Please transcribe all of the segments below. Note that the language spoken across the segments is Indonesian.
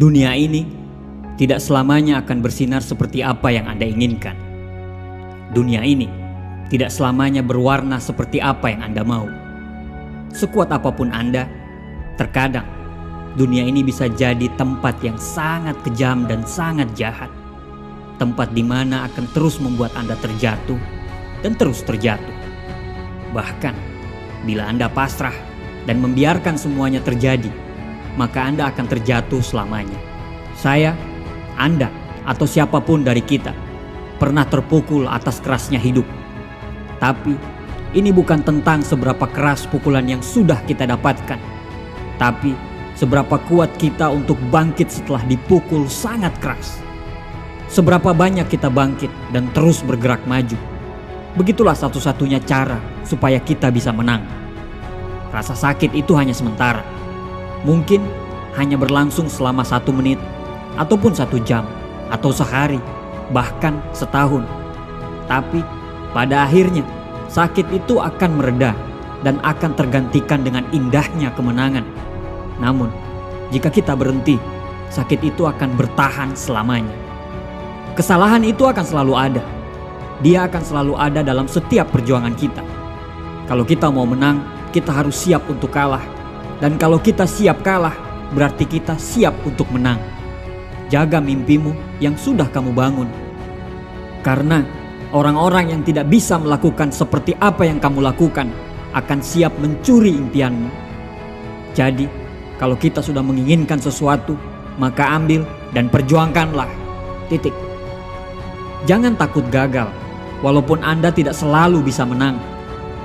Dunia ini tidak selamanya akan bersinar seperti apa yang Anda inginkan. Dunia ini tidak selamanya berwarna seperti apa yang Anda mau. Sekuat apapun Anda, terkadang dunia ini bisa jadi tempat yang sangat kejam dan sangat jahat. Tempat di mana akan terus membuat Anda terjatuh dan terus terjatuh. Bahkan bila Anda pasrah dan membiarkan semuanya terjadi, maka Anda akan terjatuh selamanya. Saya, Anda, atau siapapun dari kita pernah terpukul atas kerasnya hidup. Tapi ini bukan tentang seberapa keras pukulan yang sudah kita dapatkan, tapi seberapa kuat kita untuk bangkit setelah dipukul sangat keras. Seberapa banyak kita bangkit dan terus bergerak maju. Begitulah satu-satunya cara supaya kita bisa menang. Rasa sakit itu hanya sementara. Mungkin hanya berlangsung selama 1 menit, ataupun 1 jam, atau sehari, bahkan setahun. Tapi pada akhirnya sakit itu akan mereda dan akan tergantikan dengan indahnya kemenangan. Namun jika kita berhenti, sakit itu akan bertahan selamanya. Kesalahan itu akan selalu ada. Dia akan selalu ada dalam setiap perjuangan kita. Kalau kita mau menang, kita harus siap untuk kalah. Dan kalau kita siap kalah, berarti kita siap untuk menang. Jaga mimpimu yang sudah kamu bangun. Karena orang-orang yang tidak bisa melakukan seperti apa yang kamu lakukan akan siap mencuri impianmu. Jadi, kalau kita sudah menginginkan sesuatu, maka ambil dan perjuangkanlah. Titik. Jangan takut gagal, walaupun Anda tidak selalu bisa menang.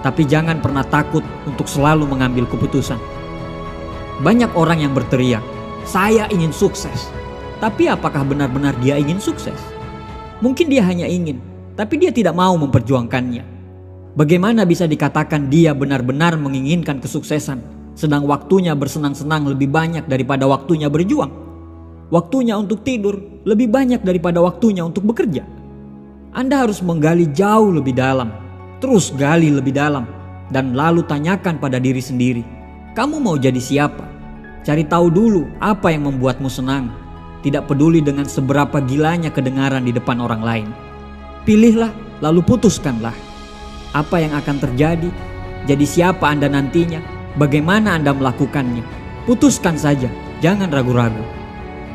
Tapi jangan pernah takut untuk selalu mengambil keputusan. Banyak orang yang berteriak, "Saya ingin sukses." Tapi apakah benar-benar dia ingin sukses? Mungkin dia hanya ingin, tapi dia tidak mau memperjuangkannya. Bagaimana bisa dikatakan dia benar-benar menginginkan kesuksesan, sedang waktunya bersenang-senang lebih banyak daripada waktunya berjuang? Waktunya untuk tidur lebih banyak daripada waktunya untuk bekerja. Anda harus menggali jauh lebih dalam, terus gali lebih dalam, dan lalu tanyakan pada diri sendiri, kamu mau jadi siapa? Cari tahu dulu apa yang membuatmu senang. Tidak peduli dengan seberapa gilanya kedengaran di depan orang lain. Pilihlah, lalu putuskanlah. Apa yang akan terjadi? Jadi siapa Anda nantinya? Bagaimana Anda melakukannya? Putuskan saja, jangan ragu-ragu.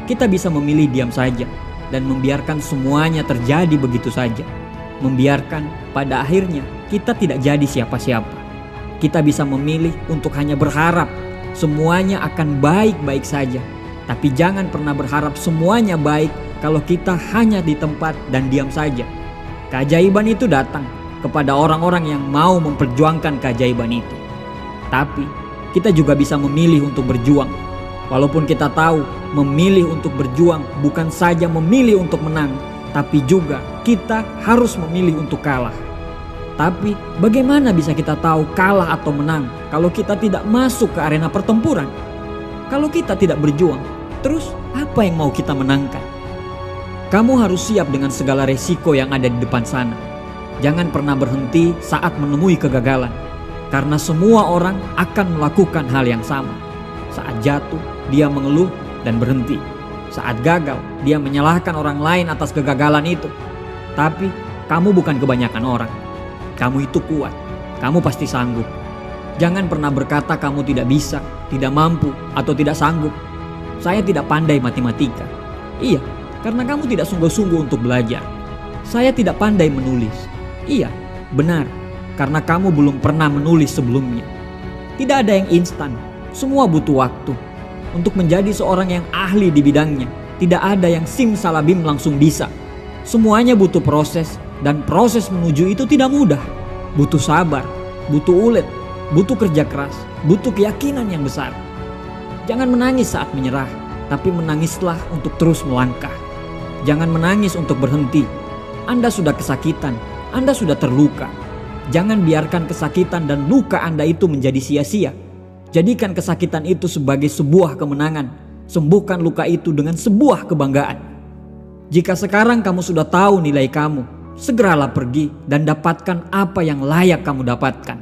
Kita bisa memilih diam saja dan membiarkan semuanya terjadi begitu saja. Membiarkan pada akhirnya kita tidak jadi siapa-siapa. Kita bisa memilih untuk hanya berharap semuanya akan baik-baik saja. Tapi jangan pernah berharap semuanya baik kalau kita hanya di tempat dan diam saja. Keajaiban itu datang kepada orang-orang yang mau memperjuangkan keajaiban itu. Tapi kita juga bisa memilih untuk berjuang. Walaupun kita tahu memilih untuk berjuang bukan saja memilih untuk menang, tapi juga kita harus memilih untuk kalah. Tapi bagaimana bisa kita tahu kalah atau menang kalau kita tidak masuk ke arena pertempuran? Kalau kita tidak berjuang, terus apa yang mau kita menangkan? Kamu harus siap dengan segala resiko yang ada di depan sana. Jangan pernah berhenti saat menemui kegagalan, karena semua orang akan melakukan hal yang sama. Saat jatuh, dia mengeluh dan berhenti. Saat gagal, dia menyalahkan orang lain atas kegagalan itu. Tapi kamu bukan kebanyakan orang. Kamu itu kuat, kamu pasti sanggup. Jangan pernah berkata kamu tidak bisa, tidak mampu, atau tidak sanggup. Saya tidak pandai matematika. Iya, karena kamu tidak sungguh-sungguh untuk belajar. Saya tidak pandai menulis. Iya, benar, karena kamu belum pernah menulis sebelumnya. Tidak ada yang instan, semua butuh waktu. Untuk menjadi seorang yang ahli di bidangnya, tidak ada yang simsalabim langsung bisa. Semuanya butuh proses, dan proses menuju itu tidak mudah. Butuh sabar, butuh ulet, butuh kerja keras, butuh keyakinan yang besar. Jangan menangis saat menyerah, tapi menangislah untuk terus melangkah. Jangan menangis untuk berhenti. Anda sudah kesakitan, Anda sudah terluka. Jangan biarkan kesakitan dan luka Anda itu menjadi sia-sia. Jadikan kesakitan itu sebagai sebuah kemenangan. Sembuhkan luka itu dengan sebuah kebanggaan. Jika sekarang kamu sudah tahu nilai kamu, segeralah pergi dan dapatkan apa yang layak kamu dapatkan.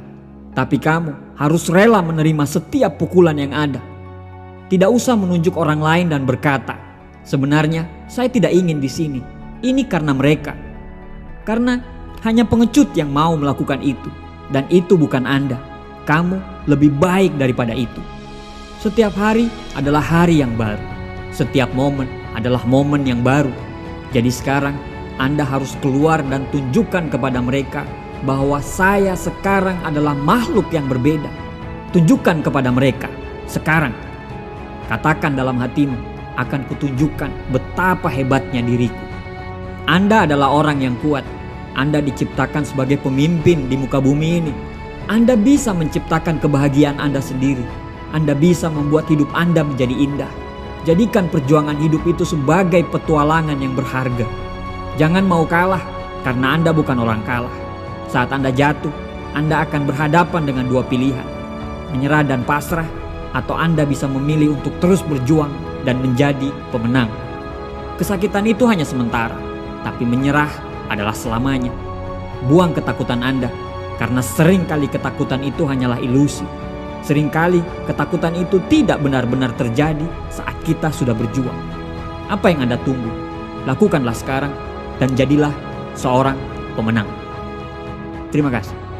Tapi kamu harus rela menerima setiap pukulan yang ada. Tidak usah menunjuk orang lain dan berkata, Sebenarnya saya tidak ingin di sini. Ini karena mereka. Karena hanya pengecut yang mau melakukan itu. Dan itu bukan Anda. Kamu lebih baik daripada itu. Setiap hari adalah hari yang baru. Setiap momen adalah momen yang baru. Jadi sekarang Anda harus keluar dan tunjukkan kepada mereka bahwa saya sekarang adalah makhluk yang berbeda. Tunjukkan kepada mereka sekarang. Katakan dalam hatimu, akan kutunjukkan betapa hebatnya diriku. Anda adalah orang yang kuat. Anda diciptakan sebagai pemimpin di muka bumi ini. Anda bisa menciptakan kebahagiaan Anda sendiri. Anda bisa membuat hidup Anda menjadi indah. Jadikan perjuangan hidup itu sebagai petualangan yang berharga. Jangan mau kalah, karena Anda bukan orang kalah. Saat Anda jatuh, Anda akan berhadapan dengan dua pilihan. Menyerah dan pasrah, atau Anda bisa memilih untuk terus berjuang dan menjadi pemenang. Kesakitan itu hanya sementara, tapi menyerah adalah selamanya. Buang ketakutan Anda, karena seringkali ketakutan itu hanyalah ilusi. Seringkali ketakutan itu tidak benar-benar terjadi saat kita sudah berjuang. Apa yang Anda tunggu? Lakukanlah sekarang dan jadilah seorang pemenang. Terima kasih.